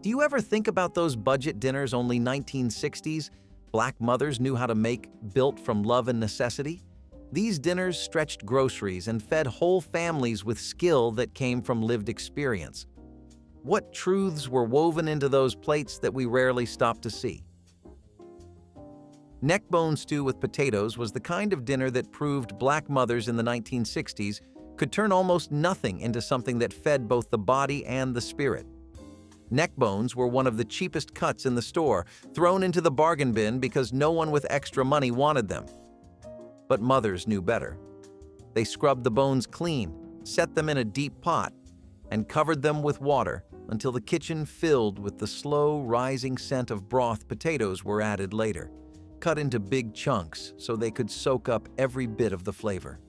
Do you ever think about those budget dinners only 1960s Black mothers knew how to make, built from love and necessity? These dinners stretched groceries and fed whole families with skill that came from lived experience. What truths were woven into those plates that we rarely stop to see? Neckbone stew with potatoes was the kind of dinner that proved Black mothers in the 1960s could turn almost nothing into something that fed both the body and the spirit. Neckbones were one of the cheapest cuts in the store, thrown into the bargain bin because no one with extra money wanted them. But mothers knew better. They scrubbed the bones clean, set them in a deep pot, and covered them with water until the kitchen filled with the slow rising scent of broth. Potatoes were added later, cut into big chunks so they could soak up every bit of the flavor.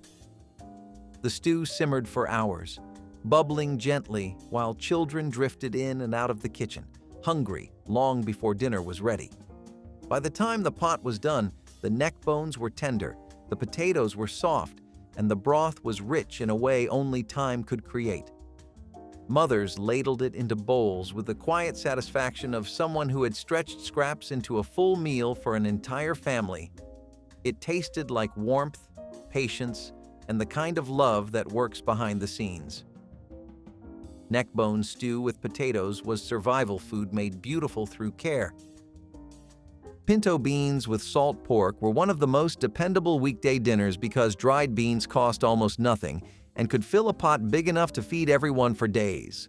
The stew simmered for hours, bubbling gently while children drifted in and out of the kitchen, hungry long before dinner was ready. By the time the pot was done, the neck bones were tender, the potatoes were soft, and the broth was rich in a way only time could create. Mothers ladled it into bowls with the quiet satisfaction of someone who had stretched scraps into a full meal for an entire family. It tasted like warmth, patience, and the kind of love that works behind the scenes. Neckbone stew with potatoes was survival food made beautiful through care. Pinto beans with salt pork were one of the most dependable weekday dinners because dried beans cost almost nothing and could fill a pot big enough to feed everyone for days.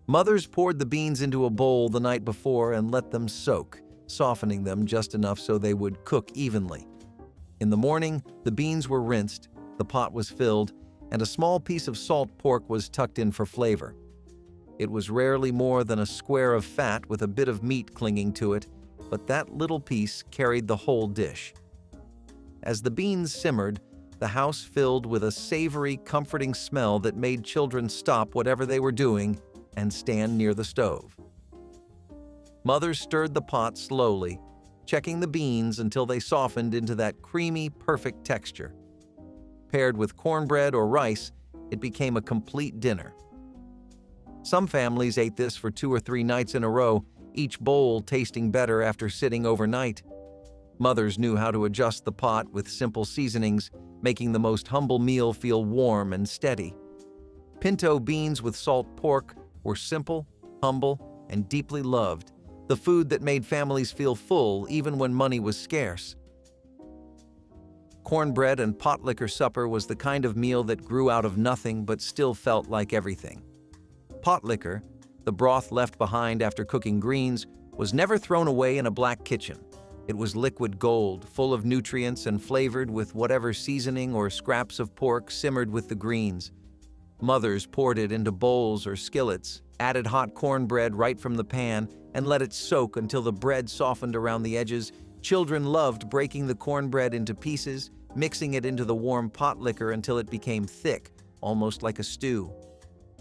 Mothers poured the beans into a bowl the night before and let them soak, softening them just enough so they would cook evenly. In the morning, the beans were rinsed, the pot was filled, and a small piece of salt pork was tucked in for flavor. It was rarely more than a square of fat with a bit of meat clinging to it, but that little piece carried the whole dish. As the beans simmered, the house filled with a savory, comforting smell that made children stop whatever they were doing and stand near the stove. Mothers stirred the pot slowly, checking the beans until they softened into that creamy, perfect texture. Paired with cornbread or rice, it became a complete dinner. Some families ate this for 2 or 3 nights in a row, each bowl tasting better after sitting overnight. Mothers knew how to adjust the pot with simple seasonings, making the most humble meal feel warm and steady. Pinto beans with salt pork were simple, humble, and deeply loved, the food that made families feel full even when money was scarce. Cornbread and potlikker supper was the kind of meal that grew out of nothing but still felt like everything. Potlikker, the broth left behind after cooking greens, was never thrown away in a black kitchen. It was liquid gold, full of nutrients and flavored with whatever seasoning or scraps of pork simmered with the greens. Mothers poured it into bowls or skillets, added hot cornbread right from the pan, and let it soak until the bread softened around the edges. Children loved breaking the cornbread into pieces, mixing it into the warm potlikker until it became thick, almost like a stew.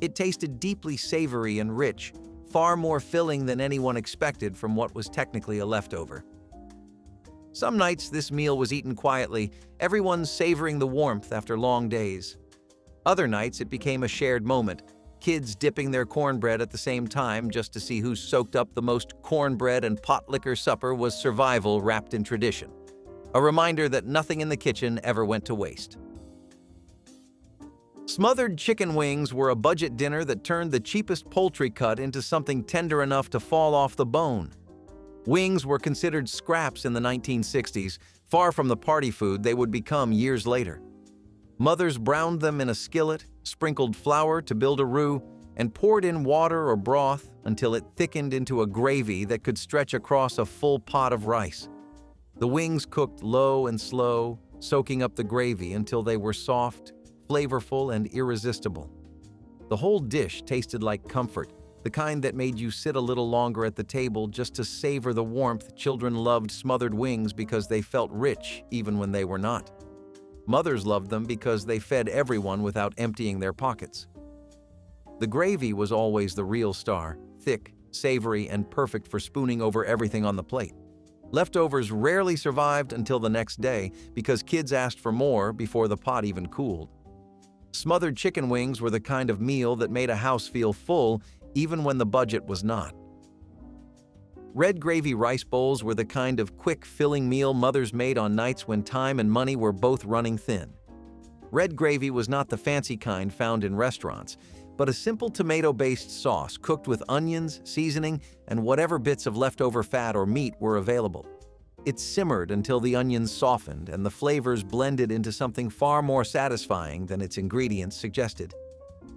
It tasted deeply savory and rich, far more filling than anyone expected from what was technically a leftover. Some nights this meal was eaten quietly, everyone savoring the warmth after long days. Other nights it became a shared moment, kids dipping their cornbread at the same time just to see who soaked up the most. Cornbread and potlikker supper was survival wrapped in tradition, a reminder that nothing in the kitchen ever went to waste. Smothered chicken wings were a budget dinner that turned the cheapest poultry cut into something tender enough to fall off the bone. Wings were considered scraps in the 1960s, far from the party food they would become years later. Mothers browned them in a skillet, sprinkled flour to build a roux, and poured in water or broth until it thickened into a gravy that could stretch across a full pot of rice. The wings cooked low and slow, soaking up the gravy until they were soft, flavorful, and irresistible. The whole dish tasted like comfort, the kind that made you sit a little longer at the table just to savor the warmth. Children loved smothered wings because they felt rich even when they were not. Mothers loved them because they fed everyone without emptying their pockets. The gravy was always the real star, thick, savory, and perfect for spooning over everything on the plate. Leftovers rarely survived until the next day because kids asked for more before the pot even cooled. Smothered chicken wings were the kind of meal that made a house feel full even when the budget was not. Red gravy rice bowls were the kind of quick, filling meal mothers made on nights when time and money were both running thin. Red gravy was not the fancy kind found in restaurants, but a simple tomato-based sauce cooked with onions, seasoning, and whatever bits of leftover fat or meat were available. It simmered until the onions softened and the flavors blended into something far more satisfying than its ingredients suggested.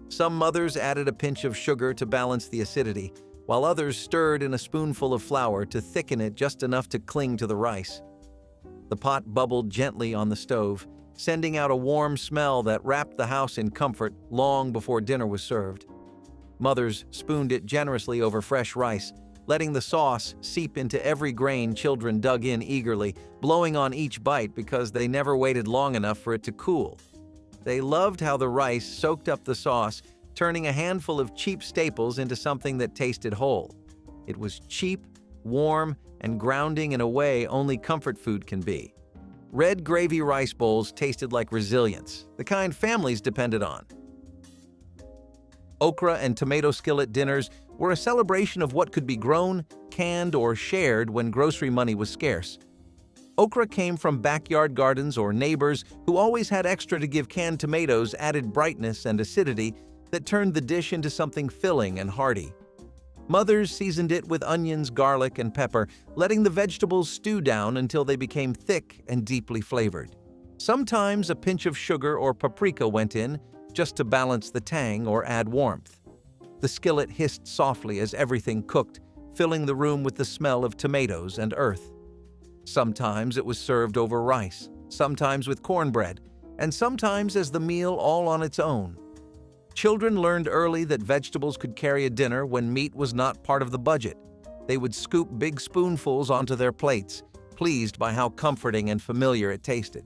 Some mothers added a pinch of sugar to balance the acidity, while others stirred in a spoonful of flour to thicken it just enough to cling to the rice. The pot bubbled gently on the stove, sending out a warm smell that wrapped the house in comfort long before dinner was served. Mothers spooned it generously over fresh rice, letting the sauce seep into every grain. Children dug in eagerly, blowing on each bite because they never waited long enough for it to cool. They loved how the rice soaked up the sauce, turning a handful of cheap staples into something that tasted whole. It was cheap, warm, and grounding in a way only comfort food can be. Red gravy rice bowls tasted like resilience, the kind families depended on. Okra and tomato skillet dinners were a celebration of what could be grown, canned, or shared when grocery money was scarce. Okra came from backyard gardens or neighbors who always had extra to give. Canned tomatoes added brightness and acidity that turned the dish into something filling and hearty. Mothers seasoned it with onions, garlic, and pepper, letting the vegetables stew down until they became thick and deeply flavored. Sometimes a pinch of sugar or paprika went in, just to balance the tang or add warmth. The skillet hissed softly as everything cooked, filling the room with the smell of tomatoes and earth. Sometimes it was served over rice, sometimes with cornbread, and sometimes as the meal all on its own. Children learned early that vegetables could carry a dinner when meat was not part of the budget. They would scoop big spoonfuls onto their plates, pleased by how comforting and familiar it tasted.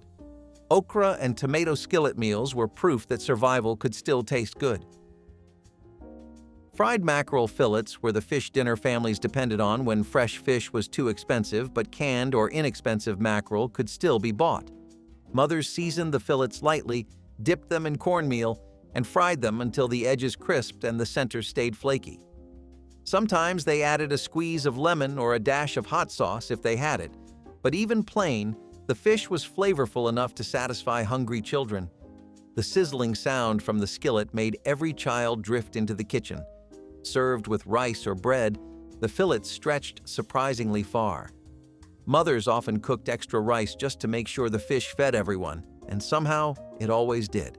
Okra and tomato skillet meals were proof that survival could still taste good. Fried mackerel fillets were the fish dinner families depended on when fresh fish was too expensive, but canned or inexpensive mackerel could still be bought. Mothers seasoned the fillets lightly, dipped them in cornmeal, and fried them until the edges crisped and the center stayed flaky. Sometimes they added a squeeze of lemon or a dash of hot sauce if they had it, but even plain, the fish was flavorful enough to satisfy hungry children. The sizzling sound from the skillet made every child drift into the kitchen. Served with rice or bread, the fillets stretched surprisingly far. Mothers often cooked extra rice just to make sure the fish fed everyone, and somehow it always did.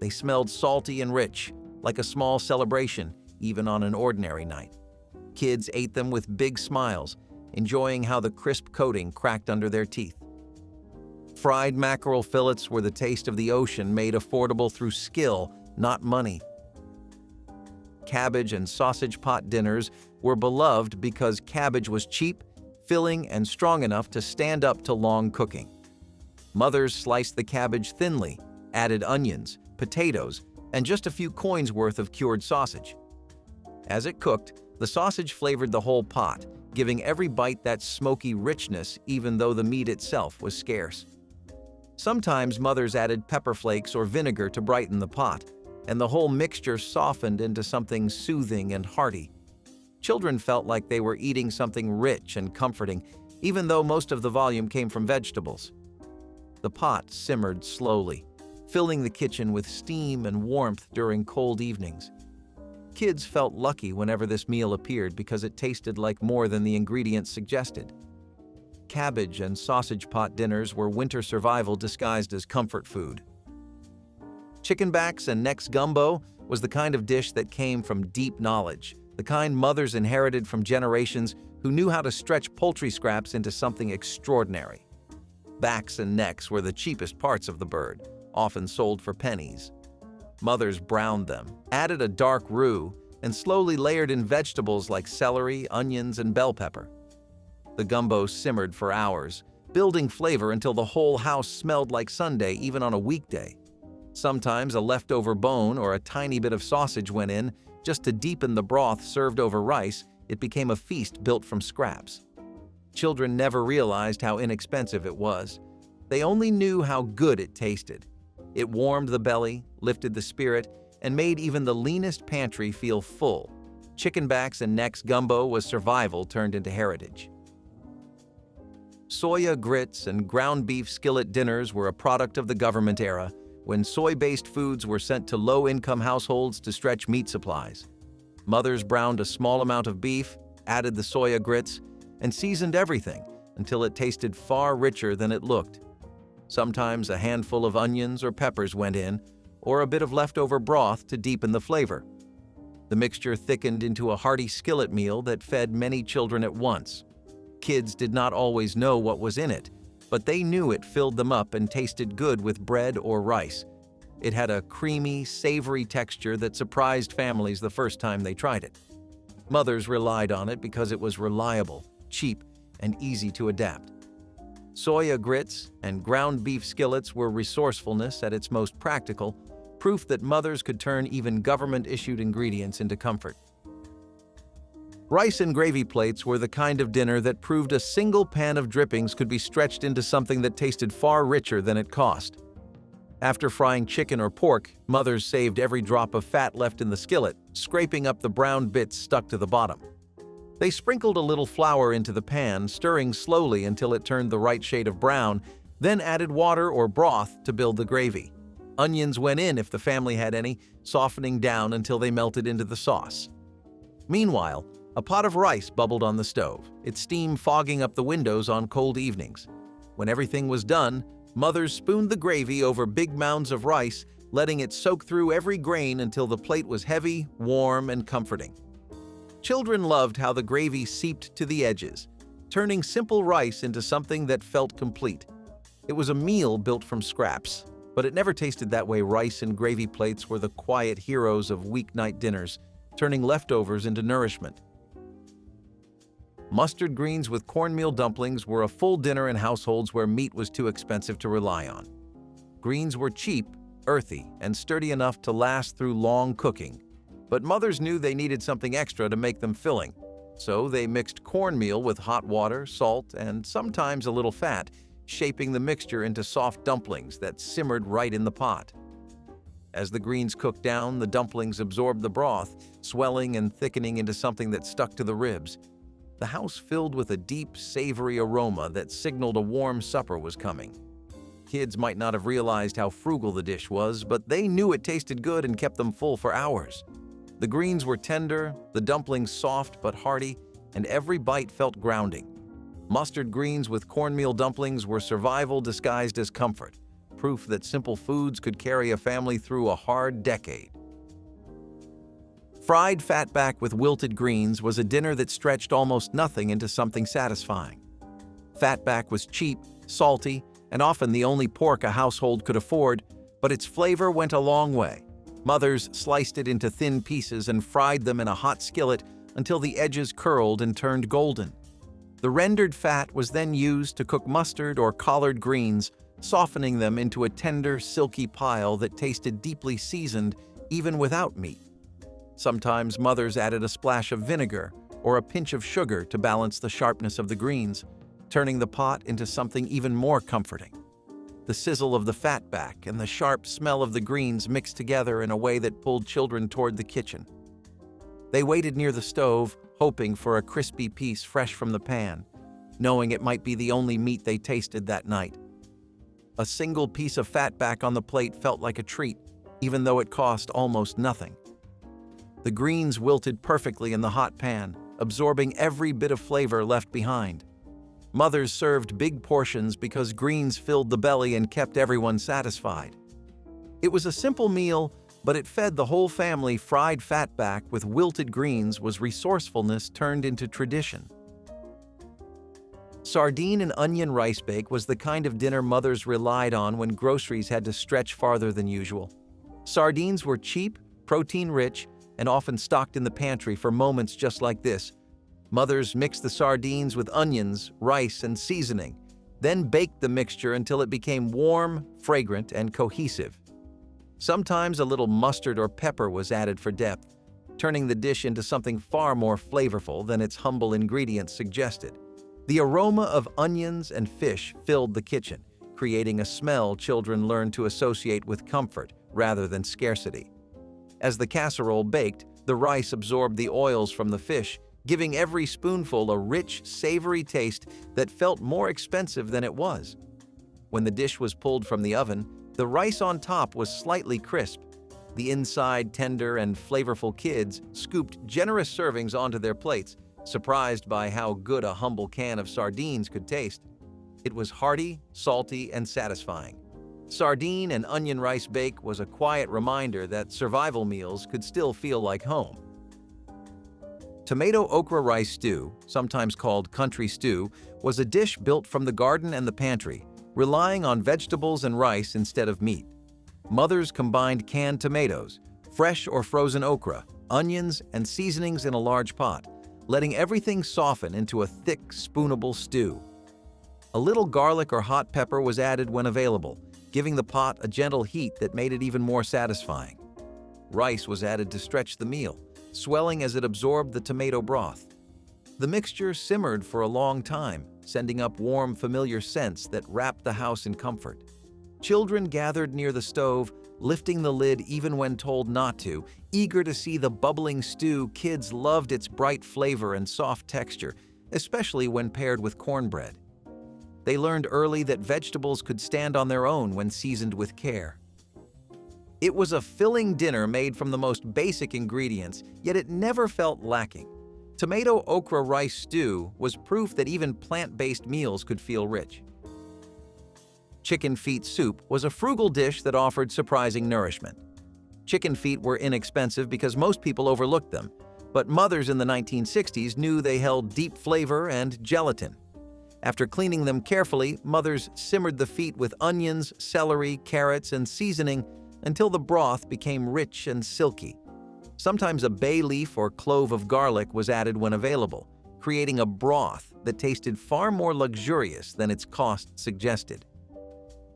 They smelled salty and rich, like a small celebration, even on an ordinary night. Kids ate them with big smiles, enjoying how the crisp coating cracked under their teeth. Fried mackerel fillets were the taste of the ocean made affordable through skill, not money. Cabbage and sausage pot dinners were beloved because cabbage was cheap, filling, and strong enough to stand up to long cooking. Mothers sliced the cabbage thinly, added onions, potatoes, and just a few coins worth of cured sausage. As it cooked, the sausage flavored the whole pot, giving every bite that smoky richness even though the meat itself was scarce. Sometimes mothers added pepper flakes or vinegar to brighten the pot, and the whole mixture softened into something soothing and hearty. Children felt like they were eating something rich and comforting, even though most of the volume came from vegetables. The pot simmered slowly, filling the kitchen with steam and warmth during cold evenings. Kids felt lucky whenever this meal appeared because it tasted like more than the ingredients suggested. Cabbage and sausage pot dinners were winter survival disguised as comfort food. Chicken backs and necks gumbo was the kind of dish that came from deep knowledge, the kind mothers inherited from generations who knew how to stretch poultry scraps into something extraordinary. Backs and necks were the cheapest parts of the bird, often sold for pennies. Mothers browned them, added a dark roux, and slowly layered in vegetables like celery, onions, and bell pepper. The gumbo simmered for hours, building flavor until the whole house smelled like Sunday even on a weekday. Sometimes a leftover bone or a tiny bit of sausage went in, just to deepen the broth served over rice. It became a feast built from scraps. Children never realized how inexpensive it was. They only knew how good it tasted. It warmed the belly, lifted the spirit, and made even the leanest pantry feel full. Chicken backs and necks gumbo was survival turned into heritage. Soya grits and ground beef skillet dinners were a product of the government era, when soy-based foods were sent to low-income households to stretch meat supplies. Mothers browned a small amount of beef, added the soya grits, and seasoned everything until it tasted far richer than it looked. Sometimes a handful of onions or peppers went in, or a bit of leftover broth to deepen the flavor. The mixture thickened into a hearty skillet meal that fed many children at once. Kids did not always know what was in it, but they knew it filled them up and tasted good with bread or rice. It had a creamy, savory texture that surprised families the first time they tried it. Mothers relied on it because it was reliable, cheap, and easy to adapt. Soya grits and ground beef skillets were resourcefulness at its most practical, proof that mothers could turn even government-issued ingredients into comfort. Rice and gravy plates were the kind of dinner that proved a single pan of drippings could be stretched into something that tasted far richer than it cost. After frying chicken or pork, mothers saved every drop of fat left in the skillet, scraping up the brown bits stuck to the bottom. They sprinkled a little flour into the pan, stirring slowly until it turned the right shade of brown, then added water or broth to build the gravy. Onions went in if the family had any, softening down until they melted into the sauce. Meanwhile, a pot of rice bubbled on the stove, its steam fogging up the windows on cold evenings. When everything was done, mothers spooned the gravy over big mounds of rice, letting it soak through every grain until the plate was heavy, warm, and comforting. Children loved how the gravy seeped to the edges, turning simple rice into something that felt complete. It was a meal built from scraps, but it never tasted that way. Rice and gravy plates were the quiet heroes of weeknight dinners, turning leftovers into nourishment. Mustard greens with cornmeal dumplings were a full dinner in households where meat was too expensive to rely on. Greens were cheap, earthy, and sturdy enough to last through long cooking, but mothers knew they needed something extra to make them filling. So they mixed cornmeal with hot water, salt, and sometimes a little fat, shaping the mixture into soft dumplings that simmered right in the pot. As the greens cooked down, the dumplings absorbed the broth, swelling and thickening into something that stuck to the ribs. The house filled with a deep, savory aroma that signaled a warm supper was coming. Kids might not have realized how frugal the dish was, but they knew it tasted good and kept them full for hours. The greens were tender, the dumplings soft but hearty, and every bite felt grounding. Mustard greens with cornmeal dumplings were survival disguised as comfort, proof that simple foods could carry a family through a hard decade. Fried fatback with wilted greens was a dinner that stretched almost nothing into something satisfying. Fatback was cheap, salty, and often the only pork a household could afford, but its flavor went a long way. Mothers sliced it into thin pieces and fried them in a hot skillet until the edges curled and turned golden. The rendered fat was then used to cook mustard or collard greens, softening them into a tender, silky pile that tasted deeply seasoned even without meat. Sometimes mothers added a splash of vinegar or a pinch of sugar to balance the sharpness of the greens, turning the pot into something even more comforting. The sizzle of the fatback and the sharp smell of the greens mixed together in a way that pulled children toward the kitchen. They waited near the stove, hoping for a crispy piece fresh from the pan, knowing it might be the only meat they tasted that night. A single piece of fatback on the plate felt like a treat, even though it cost almost nothing. The greens wilted perfectly in the hot pan, absorbing every bit of flavor left behind. Mothers served big portions because greens filled the belly and kept everyone satisfied. It was a simple meal, but it fed the whole family. Fried fatback with wilted greens was resourcefulness turned into tradition. Sardine and onion rice bake was the kind of dinner mothers relied on when groceries had to stretch farther than usual. Sardines were cheap, protein-rich, and often stocked in the pantry for moments just like this. Mothers mixed the sardines with onions, rice, and seasoning, then baked the mixture until it became warm, fragrant, and cohesive. Sometimes a little mustard or pepper was added for depth, turning the dish into something far more flavorful than its humble ingredients suggested. The aroma of onions and fish filled the kitchen, creating a smell children learned to associate with comfort rather than scarcity. As the casserole baked, The rice absorbed the oils from the fish, giving every spoonful a rich, savory taste that felt more expensive than it was. When the dish was pulled from the oven, the rice on top was slightly crisp. The inside tender and flavorful. Kids scooped generous servings onto their plates, surprised by how good a humble can of sardines could taste. It was hearty, salty, and satisfying. Sardine and onion rice bake was a quiet reminder that survival meals could still feel like home. Tomato okra rice stew, sometimes called country stew, was a dish built from the garden and the pantry, relying on vegetables and rice instead of meat. Mothers combined canned tomatoes, fresh or frozen okra, onions, and seasonings in a large pot, letting everything soften into a thick, spoonable stew. A little garlic or hot pepper was added when available, giving the pot a gentle heat that made it even more satisfying. Rice was added to stretch the meal, swelling as it absorbed the tomato broth. The mixture simmered for a long time, sending up warm, familiar scents that wrapped the house in comfort. Children gathered near the stove, lifting the lid even when told not to, eager to see the bubbling stew. Kids loved its bright flavor and soft texture, especially when paired with cornbread. They learned early that vegetables could stand on their own when seasoned with care. It was a filling dinner made from the most basic ingredients, yet it never felt lacking. Tomato okra rice stew was proof that even plant-based meals could feel rich. Chicken feet soup was a frugal dish that offered surprising nourishment. Chicken feet were inexpensive because most people overlooked them, but mothers in the 1960s knew they held deep flavor and gelatin. After cleaning them carefully, mothers simmered the feet with onions, celery, carrots, and seasoning until the broth became rich and silky. Sometimes a bay leaf or clove of garlic was added when available, creating a broth that tasted far more luxurious than its cost suggested.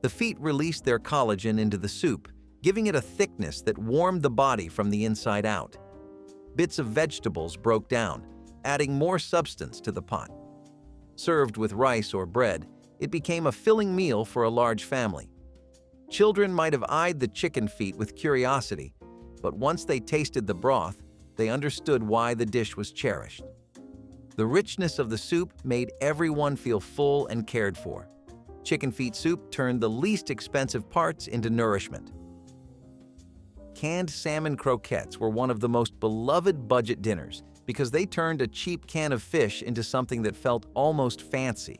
The feet released their collagen into the soup, giving it a thickness that warmed the body from the inside out. Bits of vegetables broke down, adding more substance to the pot. Served with rice or bread, it became a filling meal for a large family. Children might have eyed the chicken feet with curiosity, but once they tasted the broth, they understood why the dish was cherished. The richness of the soup made everyone feel full and cared for. Chicken feet soup turned the least expensive parts into nourishment. Canned salmon croquettes were one of the most beloved budget dinners because they turned a cheap can of fish into something that felt almost fancy.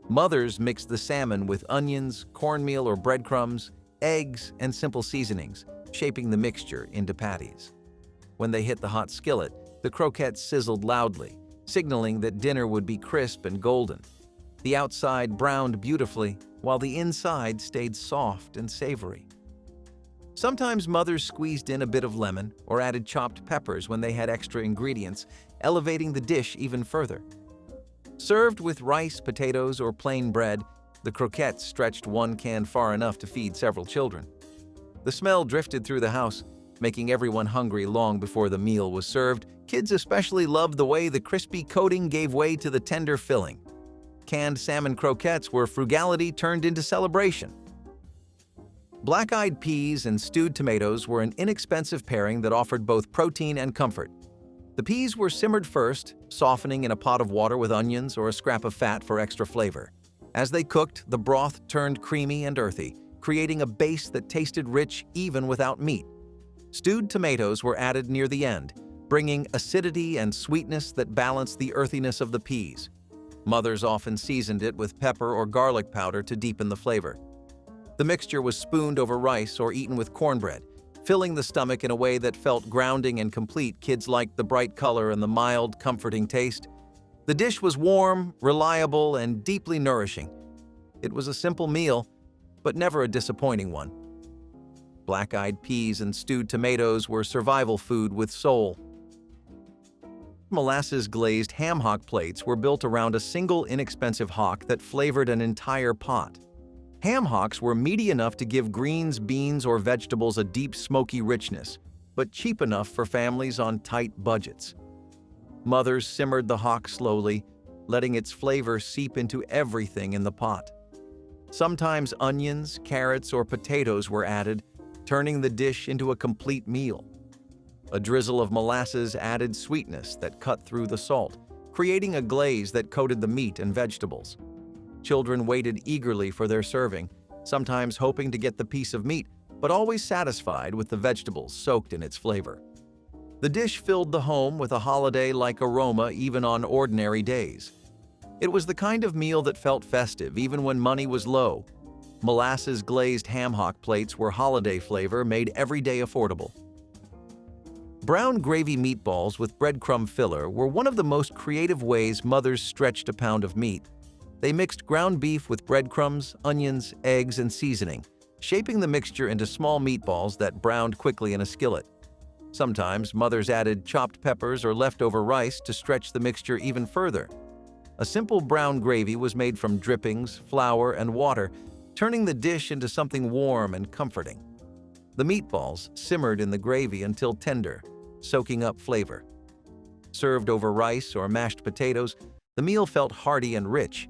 Mothers mixed the salmon with onions, cornmeal or breadcrumbs, eggs, and simple seasonings, shaping the mixture into patties. When they hit the hot skillet, the croquettes sizzled loudly, signaling that dinner would be crisp and golden. The outside browned beautifully, while the inside stayed soft and savory. Sometimes mothers squeezed in a bit of lemon or added chopped peppers when they had extra ingredients, elevating the dish even further. Served with rice, potatoes, or plain bread, the croquettes stretched one can far enough to feed several children. The smell drifted through the house, making everyone hungry long before the meal was served. Kids especially loved the way the crispy coating gave way to the tender filling. Canned salmon croquettes were frugality turned into celebration. Black-eyed peas and stewed tomatoes were an inexpensive pairing that offered both protein and comfort. The peas were simmered first, softening in a pot of water with onions or a scrap of fat for extra flavor. As they cooked, the broth turned creamy and earthy, creating a base that tasted rich even without meat. Stewed tomatoes were added near the end, bringing acidity and sweetness that balanced the earthiness of the peas. Mothers often seasoned it with pepper or garlic powder to deepen the flavor. The mixture was spooned over rice or eaten with cornbread, filling the stomach in a way that felt grounding and complete. Kids liked the bright color and the mild, comforting taste. The dish was warm, reliable, and deeply nourishing. It was a simple meal, but never a disappointing one. Black-eyed peas and stewed tomatoes were survival food with soul. Molasses glazed ham hock plates were built around a single inexpensive hock that flavored an entire pot. Ham hocks were meaty enough to give greens, beans, or vegetables a deep, smoky richness, but cheap enough for families on tight budgets. Mothers simmered the hock slowly, letting its flavor seep into everything in the pot. Sometimes onions, carrots, or potatoes were added, turning the dish into a complete meal. A drizzle of molasses added sweetness that cut through the salt, creating a glaze that coated the meat and vegetables. Children waited eagerly for their serving, sometimes hoping to get the piece of meat, but always satisfied with the vegetables soaked in its flavor. The dish filled the home with a holiday-like aroma even on ordinary days. It was the kind of meal that felt festive even when money was low. Molasses glazed ham hock plates were holiday flavor made every day affordable. Brown gravy meatballs with breadcrumb filler were one of the most creative ways mothers stretched a pound of meat. They mixed ground beef with breadcrumbs, onions, eggs, and seasoning, shaping the mixture into small meatballs that browned quickly in a skillet. Sometimes mothers added chopped peppers or leftover rice to stretch the mixture even further. A simple brown gravy was made from drippings, flour, and water, turning the dish into something warm and comforting. The meatballs simmered in the gravy until tender, soaking up flavor. Served over rice or mashed potatoes, the meal felt hearty and rich.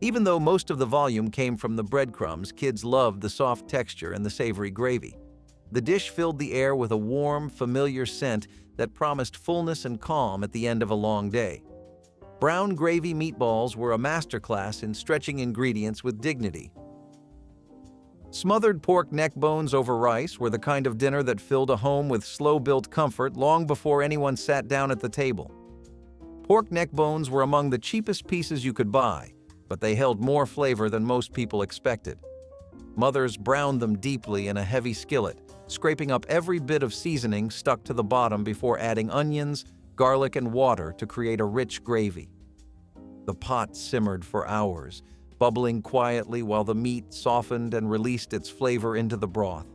Even though most of the volume came from the breadcrumbs, kids loved the soft texture and the savory gravy. The dish filled the air with a warm, familiar scent that promised fullness and calm at the end of a long day. Brown gravy meatballs were a masterclass in stretching ingredients with dignity. Smothered pork neck bones over rice were the kind of dinner that filled a home with slow-built comfort long before anyone sat down at the table. Pork neck bones were among the cheapest pieces you could buy, but they held more flavor than most people expected. Mothers browned them deeply in a heavy skillet, scraping up every bit of seasoning stuck to the bottom before adding onions, garlic, and water to create a rich gravy. The pot simmered for hours, bubbling quietly while the meat softened and released its flavor into the broth.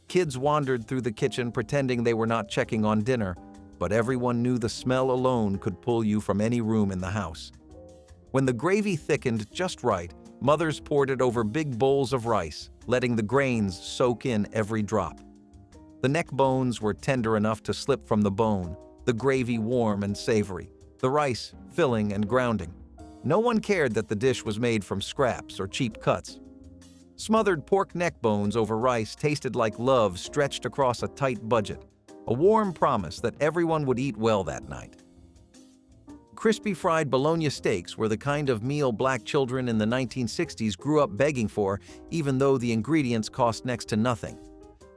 Kids wandered through the kitchen pretending they were not checking on dinner, but everyone knew the smell alone could pull you from any room in the house. When the gravy thickened just right, mothers poured it over big bowls of rice, letting the grains soak in every drop. The neck bones were tender enough to slip from the bone, the gravy warm and savory, the rice filling and grounding. No one cared that the dish was made from scraps or cheap cuts. Smothered pork neck bones over rice tasted like love stretched across a tight budget, a warm promise that everyone would eat well that night. Crispy fried bologna steaks were the kind of meal black children in the 1960s grew up begging for, even though the ingredients cost next to nothing.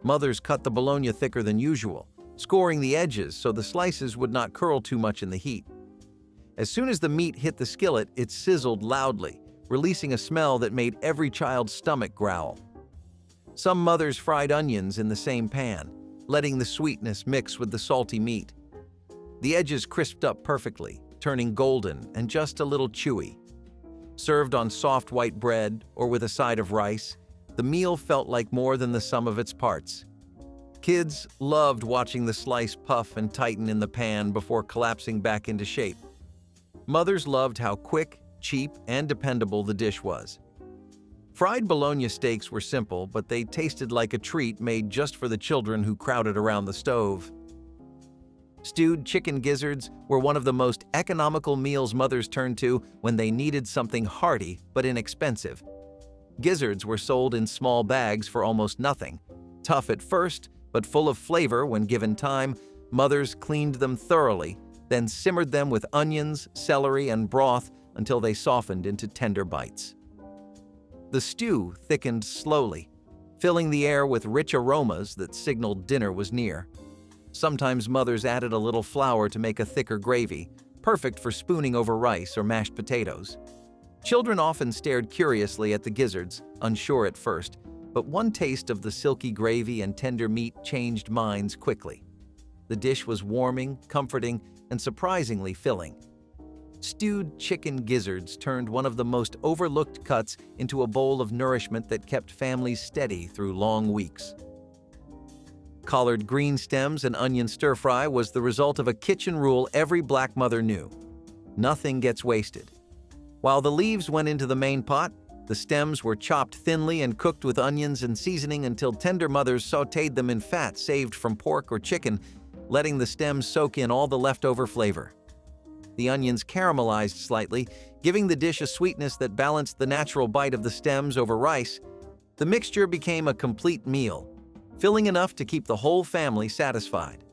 Mothers cut the bologna thicker than usual, scoring the edges so the slices would not curl too much in the heat. As soon as the meat hit the skillet, it sizzled loudly, releasing a smell that made every child's stomach growl. Some mothers fried onions in the same pan, letting the sweetness mix with the salty meat. The edges crisped up perfectly, turning golden and just a little chewy. Served on soft white bread or with a side of rice, the meal felt like more than the sum of its parts. Kids loved watching the slice puff and tighten in the pan before collapsing back into shape. Mothers loved how quick, cheap, and dependable the dish was. Fried bologna steaks were simple, but they tasted like a treat made just for the children who crowded around the stove. Stewed chicken gizzards were one of the most economical meals mothers turned to when they needed something hearty but inexpensive. Gizzards were sold in small bags for almost nothing. Tough at first, but full of flavor when given time, mothers cleaned them thoroughly, then simmered them with onions, celery, and broth until they softened into tender bites. The stew thickened slowly, filling the air with rich aromas that signaled dinner was near. Sometimes mothers added a little flour to make a thicker gravy, perfect for spooning over rice or mashed potatoes. Children often stared curiously at the gizzards, unsure at first, but one taste of the silky gravy and tender meat changed minds quickly. The dish was warming, comforting, and surprisingly filling. Stewed chicken gizzards turned one of the most overlooked cuts into a bowl of nourishment that kept families steady through long weeks. Collard green stems and onion stir-fry was the result of a kitchen rule every black mother knew. Nothing gets wasted. While the leaves went into the main pot, the stems were chopped thinly and cooked with onions and seasoning until tender mothers sautéed them in fat saved from pork or chicken, letting the stems soak in all the leftover flavor. The onions caramelized slightly, giving the dish a sweetness that balanced the natural bite of the stems over rice. The mixture became a complete meal, filling enough to keep the whole family satisfied.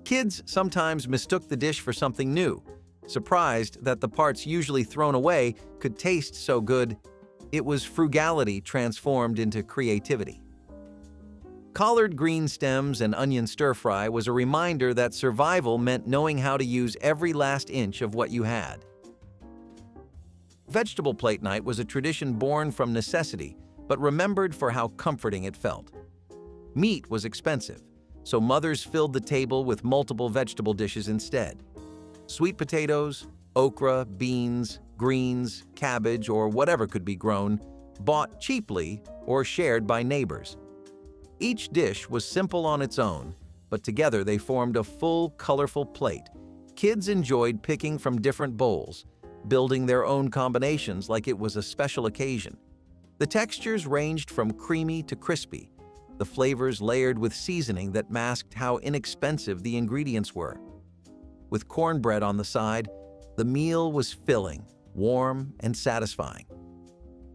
Kids sometimes mistook the dish for something new, surprised that the parts usually thrown away could taste so good. It was frugality transformed into creativity. Collard green stems and onion stir-fry was a reminder that survival meant knowing how to use every last inch of what you had. Vegetable plate night was a tradition born from necessity, but remembered for how comforting it felt. Meat was expensive, so mothers filled the table with multiple vegetable dishes instead. Sweet potatoes, okra, beans, greens, cabbage, or whatever could be grown, bought cheaply or shared by neighbors. Each dish was simple on its own, but together they formed a full, colorful plate. Kids enjoyed picking from different bowls, building their own combinations like it was a special occasion. The textures ranged from creamy to crispy, the flavors layered with seasoning that masked how inexpensive the ingredients were. With cornbread on the side, the meal was filling, warm, and satisfying.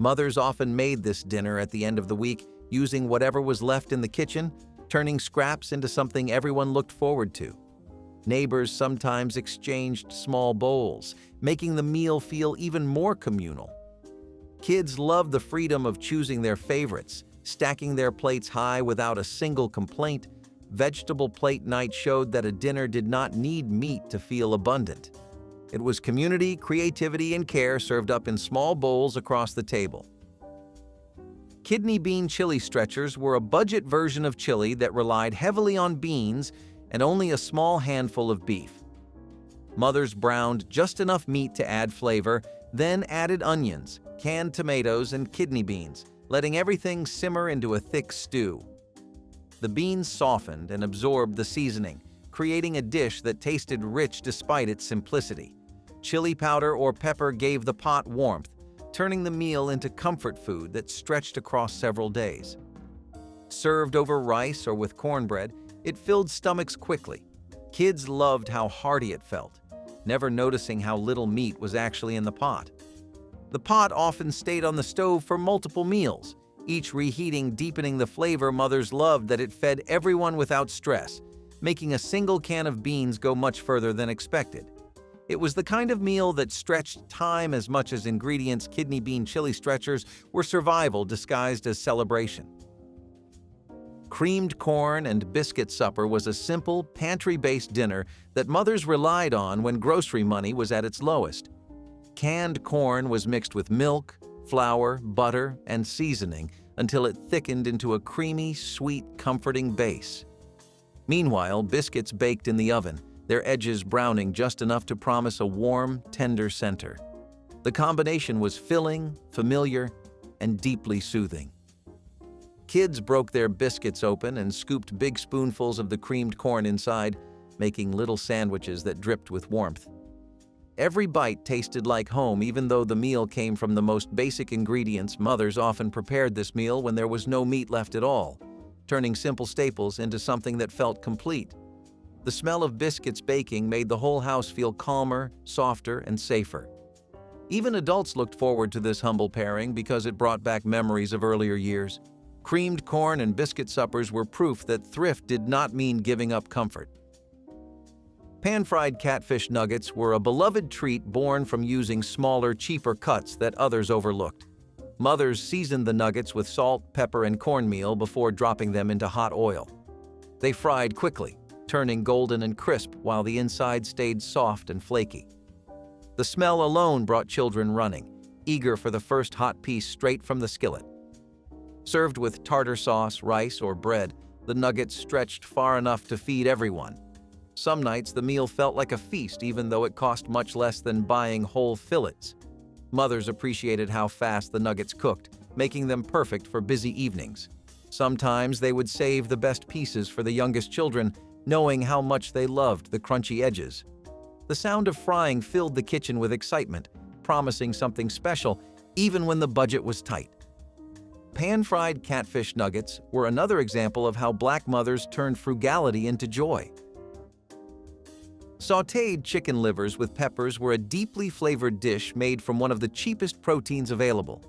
Mothers often made this dinner at the end of the week, using whatever was left in the kitchen, turning scraps into something everyone looked forward to. Neighbors sometimes exchanged small bowls, making the meal feel even more communal. Kids loved the freedom of choosing their favorites, stacking their plates high without a single complaint. Vegetable plate night showed that a dinner did not need meat to feel abundant. It was community, creativity, and care served up in small bowls across the table. Kidney bean chili stretchers were a budget version of chili that relied heavily on beans and only a small handful of beef. Mothers browned just enough meat to add flavor, then added onions, canned tomatoes, and kidney beans, letting everything simmer into a thick stew. The beans softened and absorbed the seasoning, creating a dish that tasted rich despite its simplicity. Chili powder or pepper gave the pot warmth, turning the meal into comfort food that stretched across several days. Served over rice or with cornbread, it filled stomachs quickly. Kids loved how hearty it felt, never noticing how little meat was actually in the pot. The pot often stayed on the stove for multiple meals, each reheating, deepening the flavor. Mothers loved that it fed everyone without stress, making a single can of beans go much further than expected. It was the kind of meal that stretched time as much as ingredients. Kidney bean chili stretchers were survival disguised as celebration. Creamed corn and biscuit supper was a simple, pantry-based dinner that mothers relied on when grocery money was at its lowest. Canned corn was mixed with milk, flour, butter, and seasoning until it thickened into a creamy, sweet, comforting base. Meanwhile, biscuits baked in the oven, their edges browning just enough to promise a warm, tender center. The combination was filling, familiar, and deeply soothing. Kids broke their biscuits open and scooped big spoonfuls of the creamed corn inside, making little sandwiches that dripped with warmth. Every bite tasted like home, even though the meal came from the most basic ingredients. Mothers often prepared this meal when there was no meat left at all, turning simple staples into something that felt complete. The smell of biscuits baking made the whole house feel calmer, softer, and safer. Even adults looked forward to this humble pairing because it brought back memories of earlier years. Creamed corn and biscuit suppers were proof that thrift did not mean giving up comfort. Pan-fried catfish nuggets were a beloved treat born from using smaller, cheaper cuts that others overlooked. Mothers seasoned the nuggets with salt, pepper, and cornmeal before dropping them into hot oil. They fried quickly, turning golden and crisp while the inside stayed soft and flaky. The smell alone brought children running, eager for the first hot piece straight from the skillet. Served with tartar sauce, rice, or bread, the nuggets stretched far enough to feed everyone. Some nights the meal felt like a feast even though it cost much less than buying whole fillets. Mothers appreciated how fast the nuggets cooked, making them perfect for busy evenings. Sometimes they would save the best pieces for the youngest children, knowing how much they loved the crunchy edges. The sound of frying filled the kitchen with excitement, promising something special even when the budget was tight. Pan-fried catfish nuggets were another example of how Black mothers turned frugality into joy. Sautéed chicken livers with peppers were a deeply flavored dish made from one of the cheapest proteins available.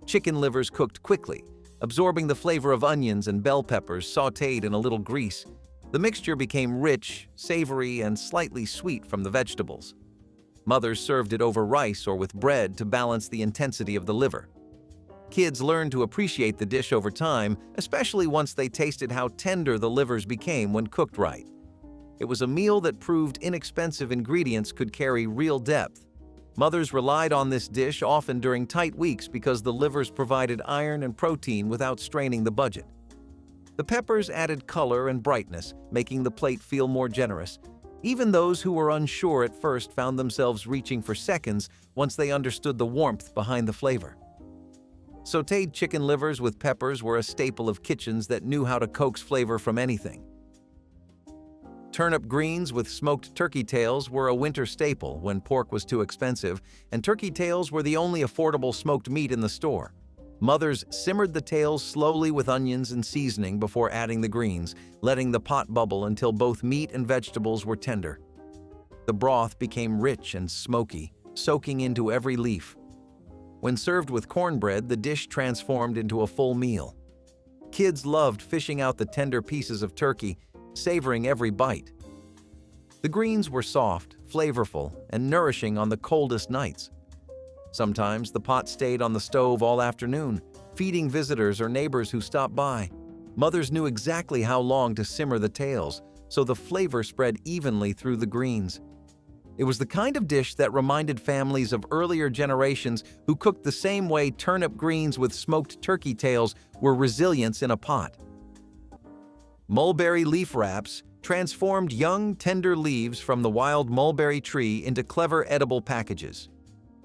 Chicken livers cooked quickly, absorbing the flavor of onions and bell peppers sautéed in a little grease. The mixture became rich, savory, and slightly sweet from the vegetables. Mothers served it over rice or with bread to balance the intensity of the liver. Kids learned to appreciate the dish over time, especially once they tasted how tender the livers became when cooked right. It was a meal that proved inexpensive ingredients could carry real depth. Mothers relied on this dish often during tight weeks because the livers provided iron and protein without straining the budget. The peppers added color and brightness, making the plate feel more generous. Even those who were unsure at first found themselves reaching for seconds once they understood the warmth behind the flavor. Sautéed chicken livers with peppers were a staple of kitchens that knew how to coax flavor from anything. Turnip greens with smoked turkey tails were a winter staple when pork was too expensive, and turkey tails were the only affordable smoked meat in the store. Mothers simmered the tails slowly with onions and seasoning before adding the greens, letting the pot bubble until both meat and vegetables were tender. The broth became rich and smoky, soaking into every leaf. When served with cornbread, the dish transformed into a full meal. Kids loved fishing out the tender pieces of turkey, savoring every bite. The greens were soft, flavorful, and nourishing on the coldest nights. Sometimes the pot stayed on the stove all afternoon, feeding visitors or neighbors who stopped by. Mothers knew exactly how long to simmer the tails, so the flavor spread evenly through the greens. It was the kind of dish that reminded families of earlier generations who cooked the same way turnip greens with smoked turkey tails were resilience in a pot. Mulberry leaf wraps transformed young, tender leaves from the wild mulberry tree into clever edible packages.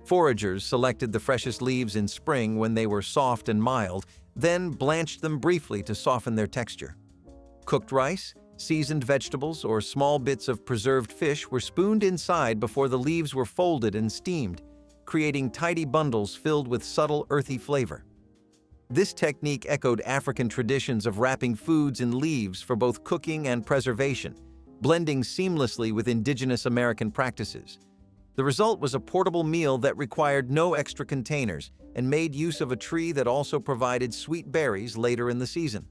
Foragers selected the freshest leaves in spring when they were soft and mild, then blanched them briefly to soften their texture. Cooked rice, seasoned vegetables, or small bits of preserved fish were spooned inside before the leaves were folded and steamed, creating tidy bundles filled with subtle, earthy flavor. This technique echoed African traditions of wrapping foods in leaves for both cooking and preservation, blending seamlessly with indigenous American practices. The result was a portable meal that required no extra containers and made use of a tree that also provided sweet berries later in the season.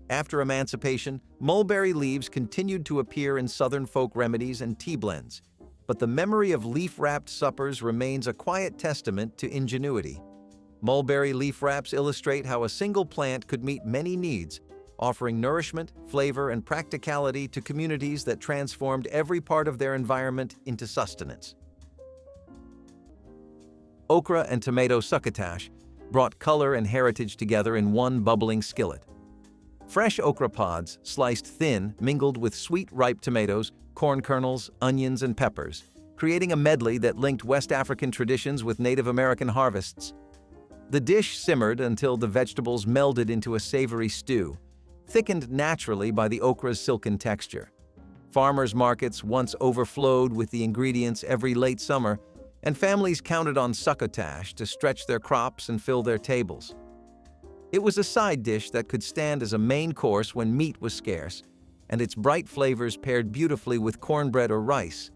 After emancipation, mulberry leaves continued to appear in Southern folk remedies and tea blends, but the memory of leaf-wrapped suppers remains a quiet testament to ingenuity. Mulberry leaf wraps illustrate how a single plant could meet many needs, offering nourishment, flavor, and practicality to communities that transformed every part of their environment into sustenance. Okra and tomato succotash brought color and heritage together in one bubbling skillet. Fresh okra pods, sliced thin, mingled with sweet ripe tomatoes, corn kernels, onions, and peppers, creating a medley that linked West African traditions with Native American harvests. The dish simmered until the vegetables melded into a savory stew, thickened naturally by the okra's silken texture. Farmers' markets once overflowed with the ingredients every late summer, and families counted on succotash to stretch their crops and fill their tables. It was a side dish that could stand as a main course when meat was scarce, and its bright flavors paired beautifully with cornbread or rice.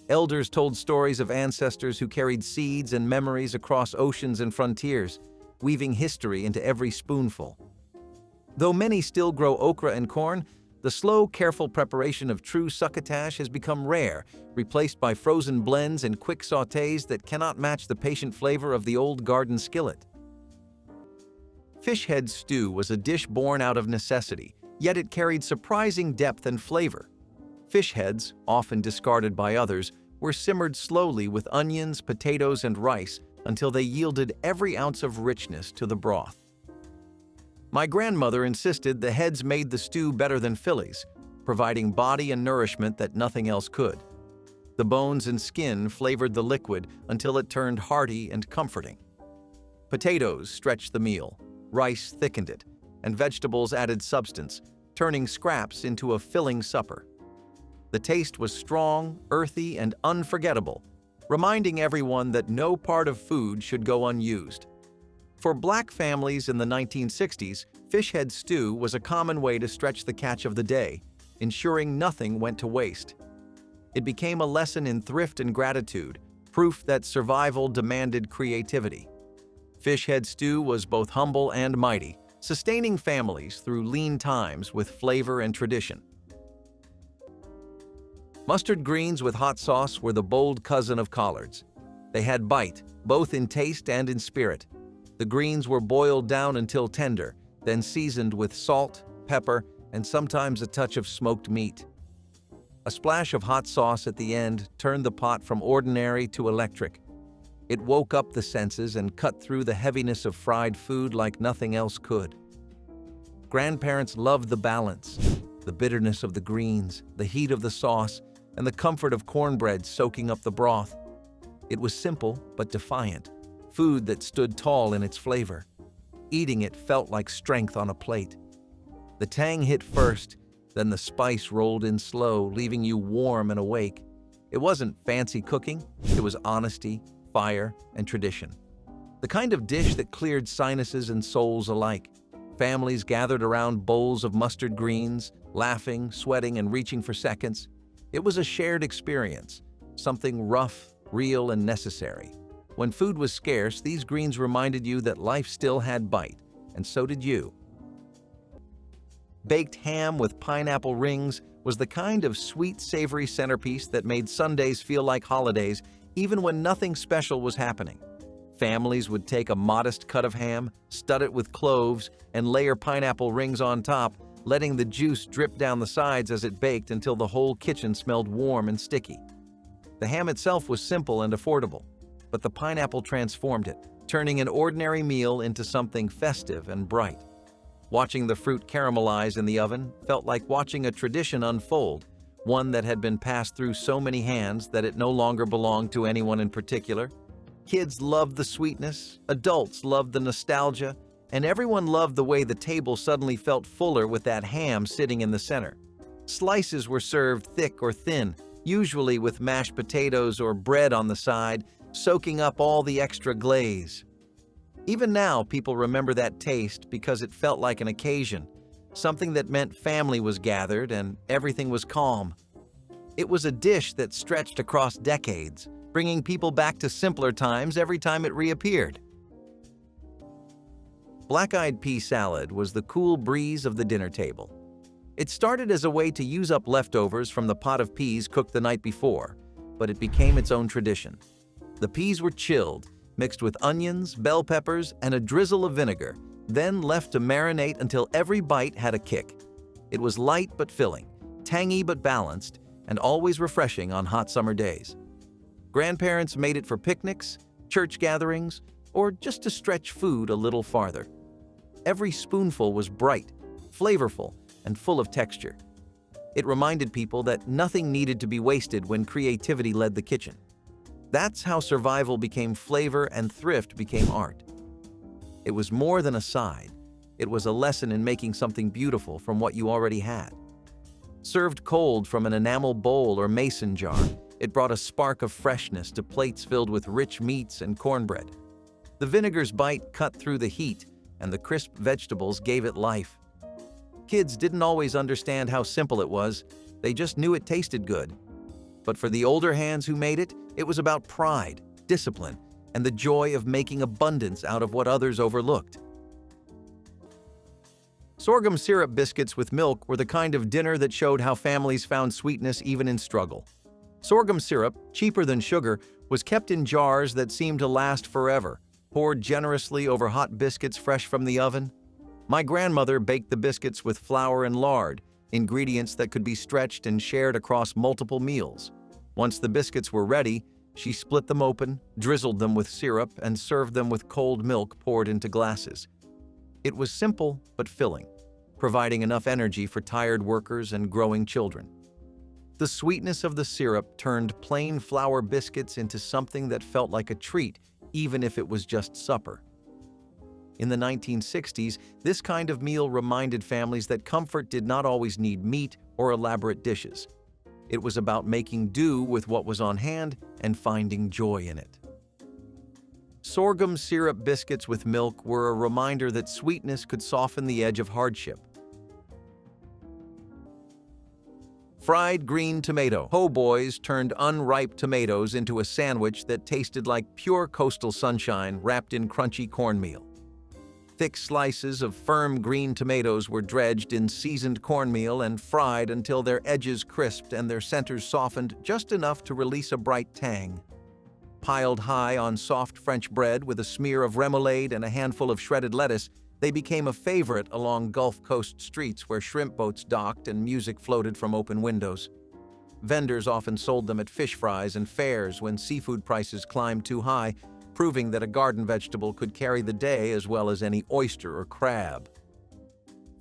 Elders told stories of ancestors who carried seeds and memories across oceans and frontiers, weaving history into every spoonful. Though many still grow okra and corn, the slow, careful preparation of true succotash has become rare, replaced by frozen blends and quick sautés that cannot match the patient flavor of the old garden skillet. Fish head stew was a dish born out of necessity, yet it carried surprising depth and flavor. Fish heads, often discarded by others, were simmered slowly with onions, potatoes, and rice until they yielded every ounce of richness to the broth. My grandmother insisted the heads made the stew better than fillets, providing body and nourishment that nothing else could. The bones and skin flavored the liquid until it turned hearty and comforting. Potatoes stretched the meal, rice thickened it, and vegetables added substance, turning scraps into a filling supper. The taste was strong, earthy, and unforgettable, reminding everyone that no part of food should go unused. For Black families in the 1960s, fish head stew was a common way to stretch the catch of the day, ensuring nothing went to waste. It became a lesson in thrift and gratitude, proof that survival demanded creativity. Fish head stew was both humble and mighty, sustaining families through lean times with flavor and tradition. Mustard greens with hot sauce were the bold cousin of collards. They had bite, both in taste and in spirit. The greens were boiled down until tender, then seasoned with salt, pepper, and sometimes a touch of smoked meat. A splash of hot sauce at the end turned the pot from ordinary to electric. It woke up the senses and cut through the heaviness of fried food like nothing else could. Grandparents loved the balance, the bitterness of the greens, the heat of the sauce, and the comfort of cornbread soaking up the broth. It was simple but defiant, food that stood tall in its flavor. Eating it felt like strength on a plate. The tang hit first, then the spice rolled in slow, leaving you warm and awake. It wasn't fancy cooking, it was honesty, fire, and tradition. The kind of dish that cleared sinuses and souls alike. Families gathered around bowls of mustard greens, laughing, sweating, and reaching for seconds. It was a shared experience, something rough, real, and necessary. When food was scarce, these greens reminded you that life still had bite, and so did you. Baked ham with pineapple rings was the kind of sweet, savory centerpiece that made Sundays feel like holidays, even when nothing special was happening. Families would take a modest cut of ham, stud it with cloves, and layer pineapple rings on top, letting the juice drip down the sides as it baked until the whole kitchen smelled warm and sticky. The ham itself was simple and affordable, but the pineapple transformed it, turning an ordinary meal into something festive and bright. Watching the fruit caramelize in the oven felt like watching a tradition unfold, one that had been passed through so many hands that it no longer belonged to anyone in particular. Kids loved the sweetness, adults loved the nostalgia, and everyone loved the way the table suddenly felt fuller with that ham sitting in the center. Slices were served thick or thin, usually with mashed potatoes or bread on the side, soaking up all the extra glaze. Even now, people remember that taste because it felt like an occasion, something that meant family was gathered and everything was calm. It was a dish that stretched across decades, bringing people back to simpler times every time it reappeared. Black-eyed pea salad was the cool breeze of the dinner table. It started as a way to use up leftovers from the pot of peas cooked the night before, but it became its own tradition. The peas were chilled, mixed with onions, bell peppers, and a drizzle of vinegar, then left to marinate until every bite had a kick. It was light but filling, tangy but balanced, and always refreshing on hot summer days. Grandparents made it for picnics, church gatherings, or just to stretch food a little farther. Every spoonful was bright, flavorful, and full of texture. It reminded people that nothing needed to be wasted when creativity led the kitchen. That's how survival became flavor and thrift became art. It was more than a side. It was a lesson in making something beautiful from what you already had. Served cold from an enamel bowl or mason jar, it brought a spark of freshness to plates filled with rich meats and cornbread. The vinegar's bite cut through the heat, and the crisp vegetables gave it life. Kids didn't always understand how simple it was, they just knew it tasted good. But for the older hands who made it, it was about pride, discipline, and the joy of making abundance out of what others overlooked. Sorghum syrup biscuits with milk were the kind of dinner that showed how families found sweetness even in struggle. Sorghum syrup, cheaper than sugar, was kept in jars that seemed to last forever, poured generously over hot biscuits fresh from the oven. My grandmother baked the biscuits with flour and lard, ingredients that could be stretched and shared across multiple meals. Once the biscuits were ready, she split them open, drizzled them with syrup, and served them with cold milk poured into glasses. It was simple but filling, providing enough energy for tired workers and growing children. The sweetness of the syrup turned plain flour biscuits into something that felt like a treat, even if it was just supper. In the 1960s, this kind of meal reminded families that comfort did not always need meat or elaborate dishes. It was about making do with what was on hand and finding joy in it. Sorghum syrup biscuits with milk were a reminder that sweetness could soften the edge of hardship. Fried green tomato. Ho boys turned unripe tomatoes into a sandwich that tasted like pure coastal sunshine wrapped in crunchy cornmeal. Thick slices of firm green tomatoes were dredged in seasoned cornmeal and fried until their edges crisped and their centers softened just enough to release a bright tang. Piled high on soft French bread with a smear of remoulade and a handful of shredded lettuce, they became a favorite along Gulf Coast streets where shrimp boats docked and music floated from open windows. Vendors often sold them at fish fries and fairs when seafood prices climbed too high, proving that a garden vegetable could carry the day as well as any oyster or crab.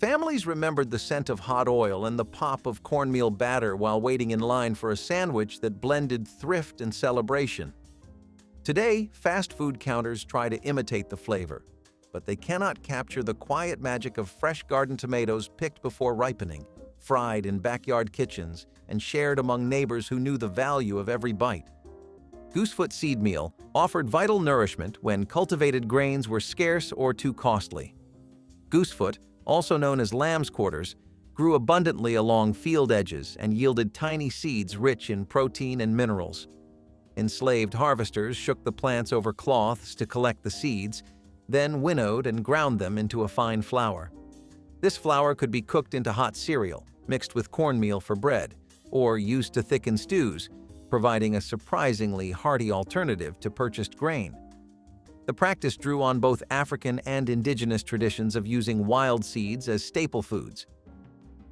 Families remembered the scent of hot oil and the pop of cornmeal batter while waiting in line for a sandwich that blended thrift and celebration. Today, fast food counters try to imitate the flavor, but they cannot capture the quiet magic of fresh garden tomatoes picked before ripening, fried in backyard kitchens, and shared among neighbors who knew the value of every bite. Goosefoot seed meal offered vital nourishment when cultivated grains were scarce or too costly. Goosefoot, also known as lamb's quarters, grew abundantly along field edges and yielded tiny seeds rich in protein and minerals. Enslaved harvesters shook the plants over cloths to collect the seeds, then winnowed and ground them into a fine flour. This flour could be cooked into hot cereal, mixed with cornmeal for bread, or used to thicken stews, providing a surprisingly hearty alternative to purchased grain. The practice drew on both African and indigenous traditions of using wild seeds as staple foods.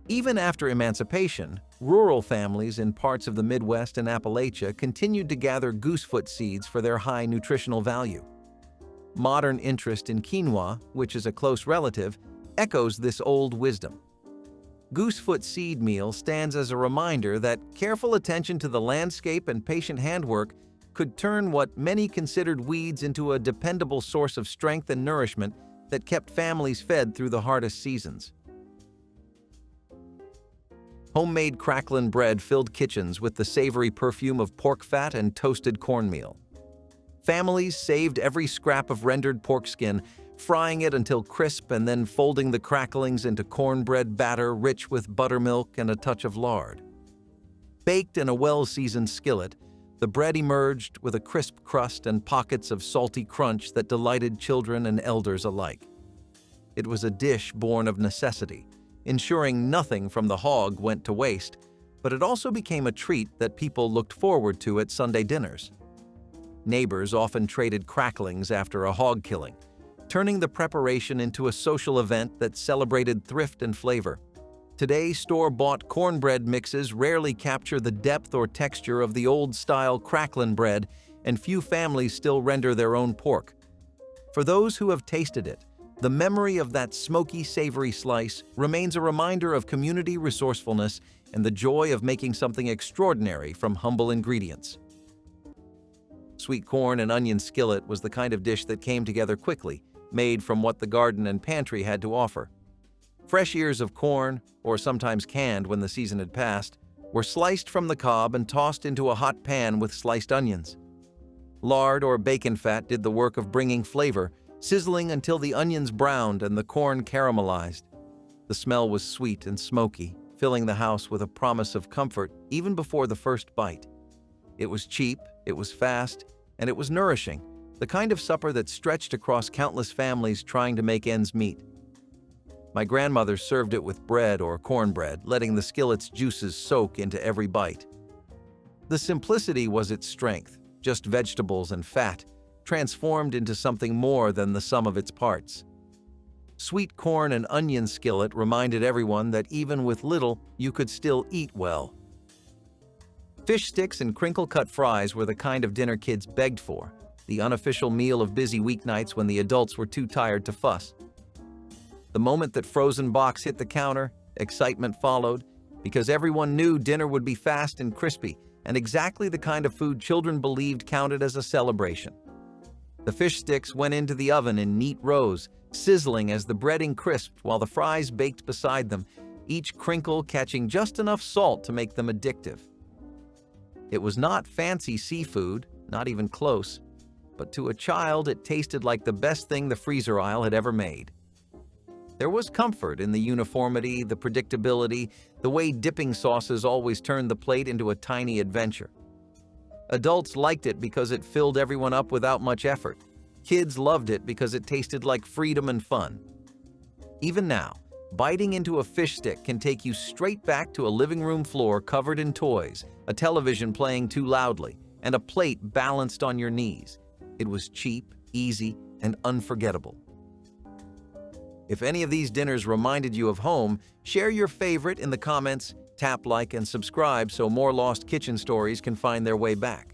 Even after emancipation, rural families in parts of the Midwest and Appalachia continued to gather goosefoot seeds for their high nutritional value. Modern interest in quinoa, which is a close relative, echoes this old wisdom. Goosefoot seed meal stands as a reminder that careful attention to the landscape and patient handwork could turn what many considered weeds into a dependable source of strength and nourishment that kept families fed through the hardest seasons. Homemade crackling bread filled kitchens with the savory perfume of pork fat and toasted cornmeal. Families saved every scrap of rendered pork skin, frying it until crisp and then folding the cracklings into cornbread batter rich with buttermilk and a touch of lard. Baked in a well-seasoned skillet, the bread emerged with a crisp crust and pockets of salty crunch that delighted children and elders alike. It was a dish born of necessity, ensuring nothing from the hog went to waste, but it also became a treat that people looked forward to at Sunday dinners. Neighbors often traded cracklings after a hog killing, turning the preparation into a social event that celebrated thrift and flavor. Today, store-bought cornbread mixes rarely capture the depth or texture of the old-style cracklin' bread, and few families still render their own pork. For those who have tasted it, the memory of that smoky, savory slice remains a reminder of community resourcefulness and the joy of making something extraordinary from humble ingredients. Sweet corn and onion skillet was the kind of dish that came together quickly, made from what the garden and pantry had to offer. Fresh ears of corn, or sometimes canned when the season had passed, were sliced from the cob and tossed into a hot pan with sliced onions. Lard or bacon fat did the work of bringing flavor, sizzling until the onions browned and the corn caramelized. The smell was sweet and smoky, filling the house with a promise of comfort even before the first bite. It was cheap, it was fast, and it was nourishing, the kind of supper that stretched across countless families trying to make ends meet. My grandmother served it with bread or cornbread, letting the skillet's juices soak into every bite. The simplicity was its strength, just vegetables and fat, transformed into something more than the sum of its parts. Sweet corn and onion skillet reminded everyone that even with little, you could still eat well. Fish sticks and crinkle-cut fries were the kind of dinner kids begged for, the unofficial meal of busy weeknights when the adults were too tired to fuss. The moment that frozen box hit the counter, excitement followed, because everyone knew dinner would be fast and crispy, and exactly the kind of food children believed counted as a celebration. The fish sticks went into the oven in neat rows, sizzling as the breading crisped while the fries baked beside them, each crinkle catching just enough salt to make them addictive. It was not fancy seafood, not even close, but to a child it tasted like the best thing the freezer aisle had ever made. There was comfort in the uniformity, the predictability, the way dipping sauces always turned the plate into a tiny adventure. Adults liked it because it filled everyone up without much effort. Kids loved it because it tasted like freedom and fun. Even now, biting into a fish stick can take you straight back to a living room floor covered in toys, a television playing too loudly, and a plate balanced on your knees. It was cheap, easy, and unforgettable. If any of these dinners reminded you of home, share your favorite in the comments, tap like and subscribe so more lost kitchen stories can find their way back.